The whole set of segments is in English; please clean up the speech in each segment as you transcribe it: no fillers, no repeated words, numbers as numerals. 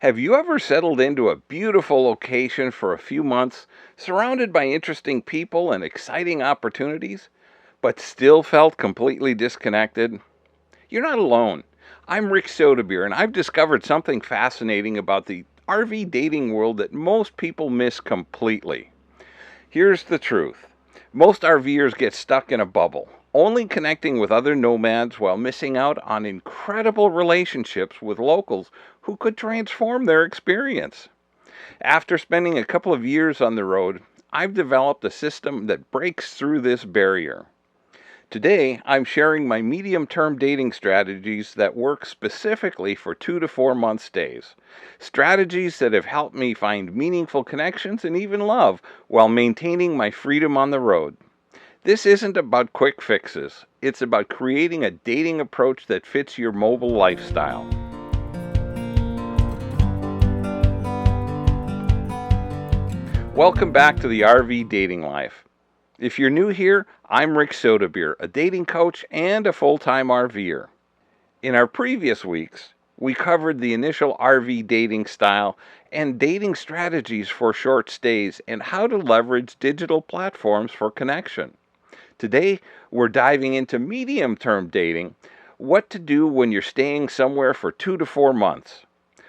Have you ever settled into a beautiful location for a few months, surrounded by interesting people and exciting opportunities, but still felt completely disconnected? You're not alone. I'm Rick Soetebier, and I've discovered something fascinating about the RV dating world that most people miss completely. Here's the truth. Most RVers get stuck in a bubble, only connecting with other nomads while missing out on incredible relationships with locals who could transform their experience. After spending a couple of years on the road, I've developed a system that breaks through this barrier. Today, I'm sharing my medium-term dating strategies that work specifically for 2 to 4 month stays. Strategies that have helped me find meaningful connections and even love while maintaining my freedom on the road. This isn't about quick fixes. It's about creating a dating approach that fits your mobile lifestyle. Welcome back to the RV Dating Life. If you're new here, I'm Rick Soetebier, a dating coach and a full-time RVer. In our previous weeks, we covered the initial RV dating style and dating strategies for short stays and how to leverage digital platforms for connection. Today, we're diving into medium-term dating, what to do when you're staying somewhere for 2 to 4 months.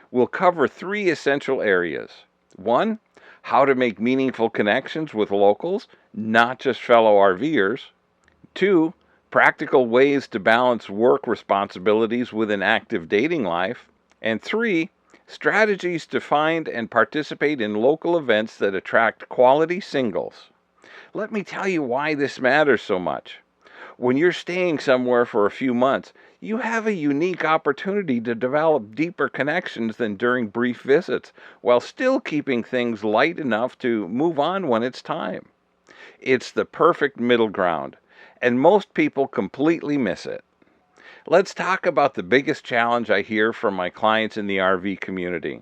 We'll cover 3 essential areas. 1, how to make meaningful connections with locals, not just fellow RVers. 2, practical ways to balance work responsibilities with an active dating life. And 3, strategies to find and participate in local events that attract quality singles. Let me tell you why this matters so much. When you're staying somewhere for a few months, you have a unique opportunity to develop deeper connections than during brief visits, while still keeping things light enough to move on when it's time. It's the perfect middle ground, and most people completely miss it. Let's talk about the biggest challenge I hear from my clients in the RV community: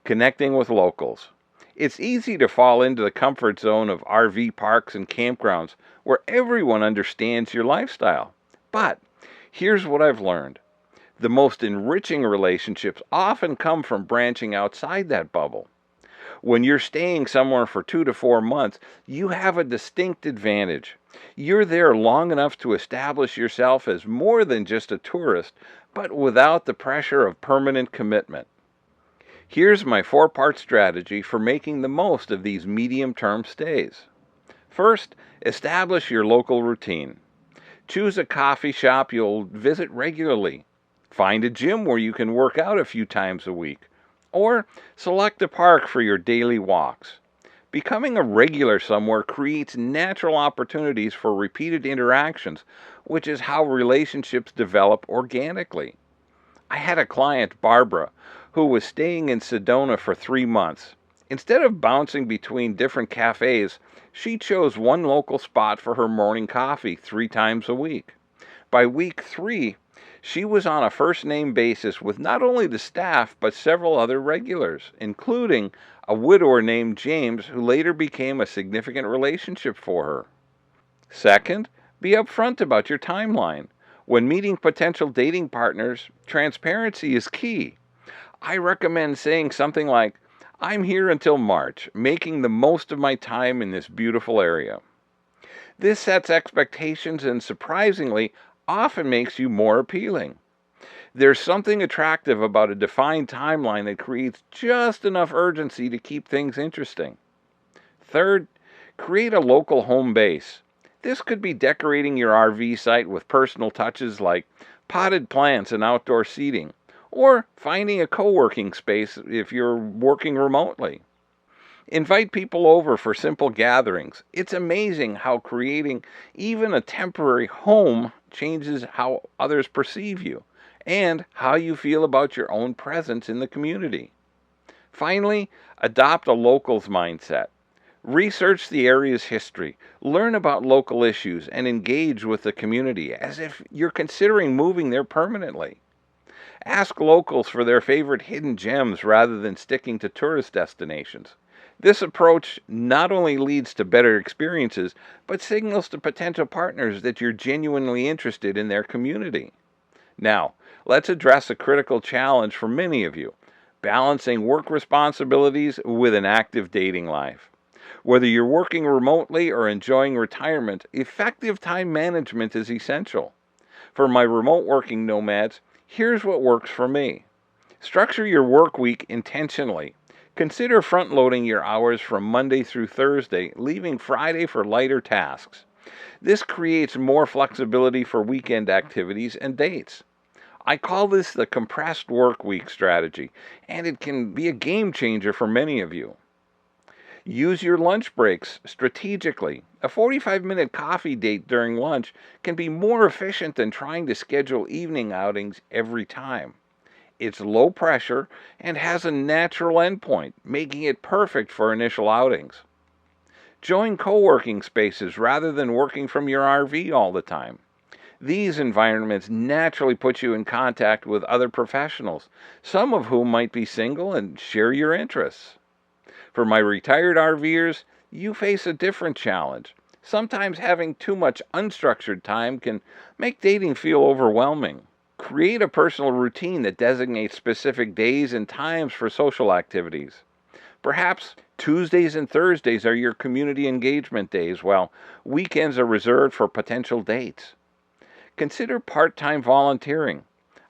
connecting with locals. It's easy to fall into the comfort zone of RV parks and campgrounds where everyone understands your lifestyle. But here's what I've learned. The most enriching relationships often come from branching outside that bubble. When you're staying somewhere for 2 to 4 months, you have a distinct advantage. You're there long enough to establish yourself as more than just a tourist, but without the pressure of permanent commitment. Here's my 4-part strategy for making the most of these medium-term stays. First, establish your local routine. Choose a coffee shop you'll visit regularly. Find a gym where you can work out a few times a week. Or select a park for your daily walks. Becoming a regular somewhere creates natural opportunities for repeated interactions, which is how relationships develop organically. I had a client, Barbara, who was staying in Sedona for 3 months. Instead of bouncing between different cafes, she chose one local spot for her morning coffee 3 times a week. By week 3, she was on a first-name basis with not only the staff, but several other regulars, including a widower named James, who later became a significant relationship for her. Second, be upfront about your timeline. When meeting potential dating partners, transparency is key. I recommend saying something like, "I'm here until March, making the most of my time in this beautiful area." This sets expectations and, surprisingly, often makes you more appealing. There's something attractive about a defined timeline that creates just enough urgency to keep things interesting. Third, create a local home base. This could be decorating your RV site with personal touches like potted plants and outdoor seating, or finding a co-working space if you're working remotely. Invite people over for simple gatherings. It's amazing how creating even a temporary home changes how others perceive you and how you feel about your own presence in the community. Finally, adopt a locals mindset. Research the area's history, learn about local issues, and engage with the community as if you're considering moving there permanently. Ask locals for their favorite hidden gems rather than sticking to tourist destinations. This approach not only leads to better experiences, but signals to potential partners that you're genuinely interested in their community. Now, let's address a critical challenge for many of you: balancing work responsibilities with an active dating life. Whether you're working remotely or enjoying retirement, effective time management is essential. For my remote working nomads, here's what works for me. Structure your work week intentionally. Consider front-loading your hours from Monday through Thursday, leaving Friday for lighter tasks. This creates more flexibility for weekend activities and dates. I call this the compressed work week strategy, and it can be a game changer for many of you. Use your lunch breaks strategically. A 45-minute coffee date during lunch can be more efficient than trying to schedule evening outings every time. It's low pressure and has a natural endpoint, making it perfect for initial outings. Join co-working spaces rather than working from your RV all the time. These environments naturally put you in contact with other professionals, some of whom might be single and share your interests. For my retired RVers, you face a different challenge. Sometimes having too much unstructured time can make dating feel overwhelming. Create a personal routine that designates specific days and times for social activities. Perhaps Tuesdays and Thursdays are your community engagement days, while weekends are reserved for potential dates. Consider part-time volunteering.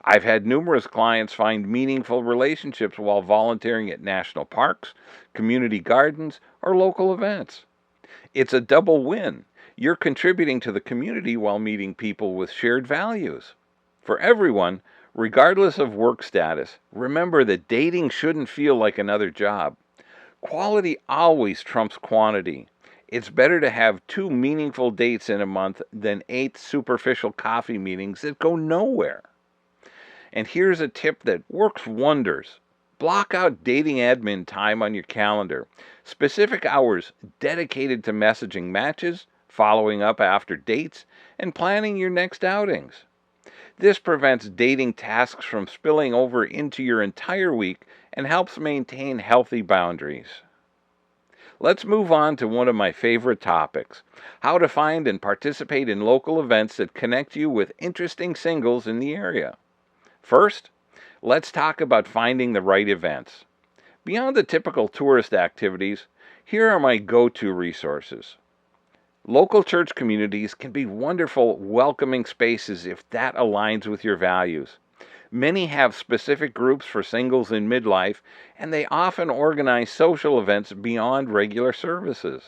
I've had numerous clients find meaningful relationships while volunteering at national parks, community gardens, or local events. It's a double win. You're contributing to the community while meeting people with shared values. For everyone, regardless of work status, remember that dating shouldn't feel like another job. Quality always trumps quantity. It's better to have 2 meaningful dates in a month than 8 superficial coffee meetings that go nowhere. And here's a tip that works wonders. Block out dating admin time on your calendar. Specific hours dedicated to messaging matches, following up after dates, and planning your next outings. This prevents dating tasks from spilling over into your entire week and helps maintain healthy boundaries. Let's move on to one of my favorite topics, how to find and participate in local events that connect you with interesting singles in the area. First, let's talk about finding the right events. Beyond the typical tourist activities, here are my go-to resources. Local church communities can be wonderful, welcoming spaces if that aligns with your values. Many have specific groups for singles in midlife, and they often organize social events beyond regular services.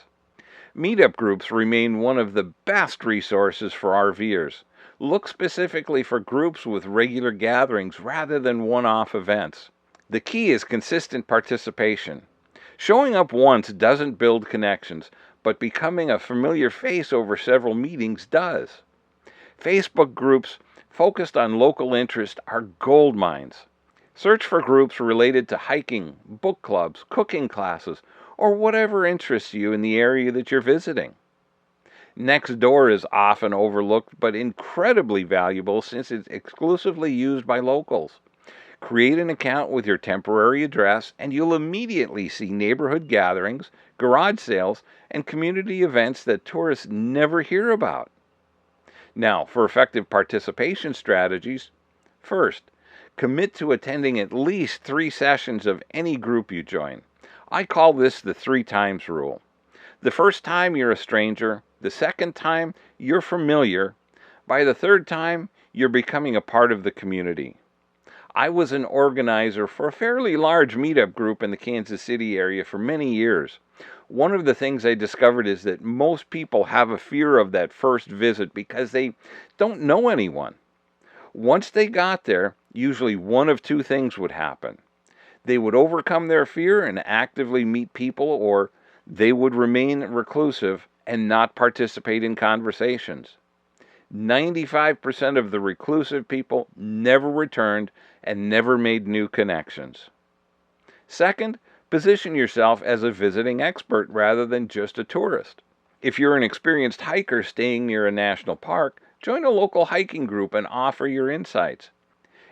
Meetup groups remain one of the best resources for RVers. Look specifically for groups with regular gatherings rather than one-off events. The key is consistent participation. Showing up once doesn't build connections, but becoming a familiar face over several meetings does. Facebook groups focused on local interest are gold mines. Search for groups related to hiking, book clubs, cooking classes, or whatever interests you in the area that you're visiting. Nextdoor is often overlooked but incredibly valuable since it's exclusively used by locals. Create an account with your temporary address and you'll immediately see neighborhood gatherings, garage sales, and community events that tourists never hear about. Now, for effective participation strategies, first, commit to attending at least 3 sessions of any group you join. I call this the 3 times rule. The first time you're a stranger, the second time you're familiar, by the third time you're becoming a part of the community. I was an organizer for a fairly large meetup group in the Kansas City area for many years. One of the things I discovered is that most people have a fear of that first visit because they don't know anyone. Once they got there, usually one of 2 things would happen. They would overcome their fear and actively meet people, or they would remain reclusive and not participate in conversations. 95% of the reclusive people never returned and never made new connections. Second, position yourself as a visiting expert rather than just a tourist. If you're an experienced hiker staying near a national park, join a local hiking group and offer your insights.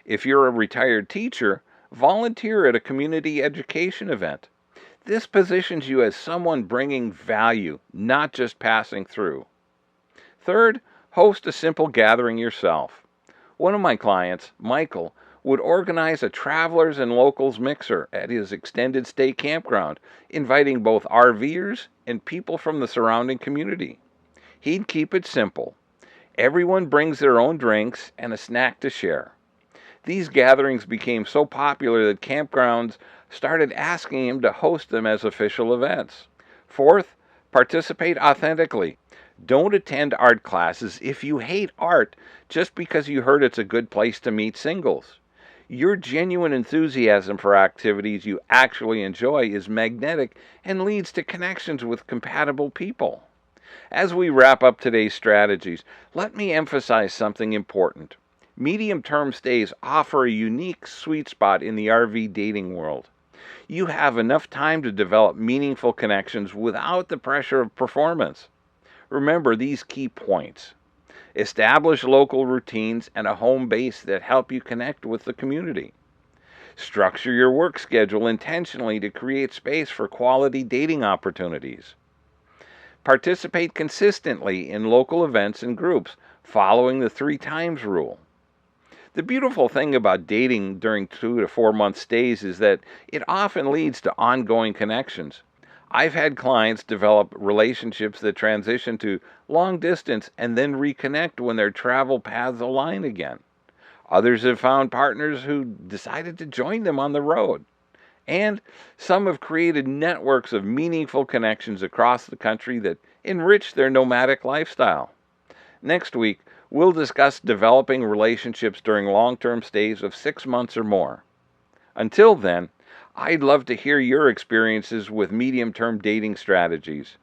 If you're a retired teacher, volunteer at a community education event. This positions you as someone bringing value, not just passing through. Third, host a simple gathering yourself. One of my clients, Michael, would organize a travelers and locals mixer at his extended stay campground, inviting both RVers and people from the surrounding community. He'd keep it simple. Everyone brings their own drinks and a snack to share. These gatherings became so popular that campgrounds started asking him to host them as official events. Fourth, participate authentically. Don't attend art classes if you hate art just because you heard it's a good place to meet singles. Your genuine enthusiasm for activities you actually enjoy is magnetic and leads to connections with compatible people. As we wrap up today's strategies, let me emphasize something important. Medium-term stays offer a unique sweet spot in the RV dating world. You have enough time to develop meaningful connections without the pressure of performance. Remember these key points. Establish local routines and a home base that help you connect with the community. Structure your work schedule intentionally to create space for quality dating opportunities. Participate consistently in local events and groups, following the 3 times rule. The beautiful thing about dating during 2 to 4 month stays is that it often leads to ongoing connections. I've had clients develop relationships that transition to long distance and then reconnect when their travel paths align again. Others have found partners who decided to join them on the road. And some have created networks of meaningful connections across the country that enrich their nomadic lifestyle. Next week, we'll discuss developing relationships during long-term stays of 6 months or more. Until then, I'd love to hear your experiences with medium-term dating strategies.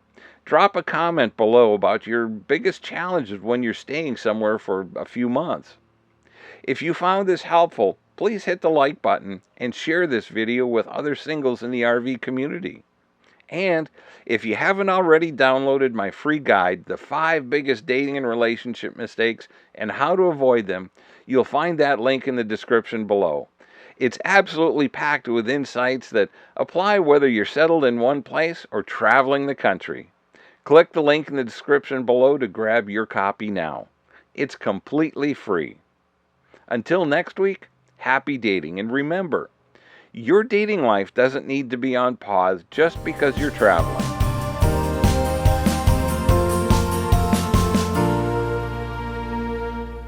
Drop a comment below about your biggest challenges when you're staying somewhere for a few months. If you found this helpful, please hit the like button and share this video with other singles in the RV community. And if you haven't already downloaded my free guide, The 5 Biggest Dating and Relationship Mistakes and How to Avoid Them, you'll find that link in the description below. It's absolutely packed with insights that apply whether you're settled in one place or traveling the country. Click the link in the description below to grab your copy now. It's completely free. Until next week, happy dating, and remember, your dating life doesn't need to be on pause just because you're traveling.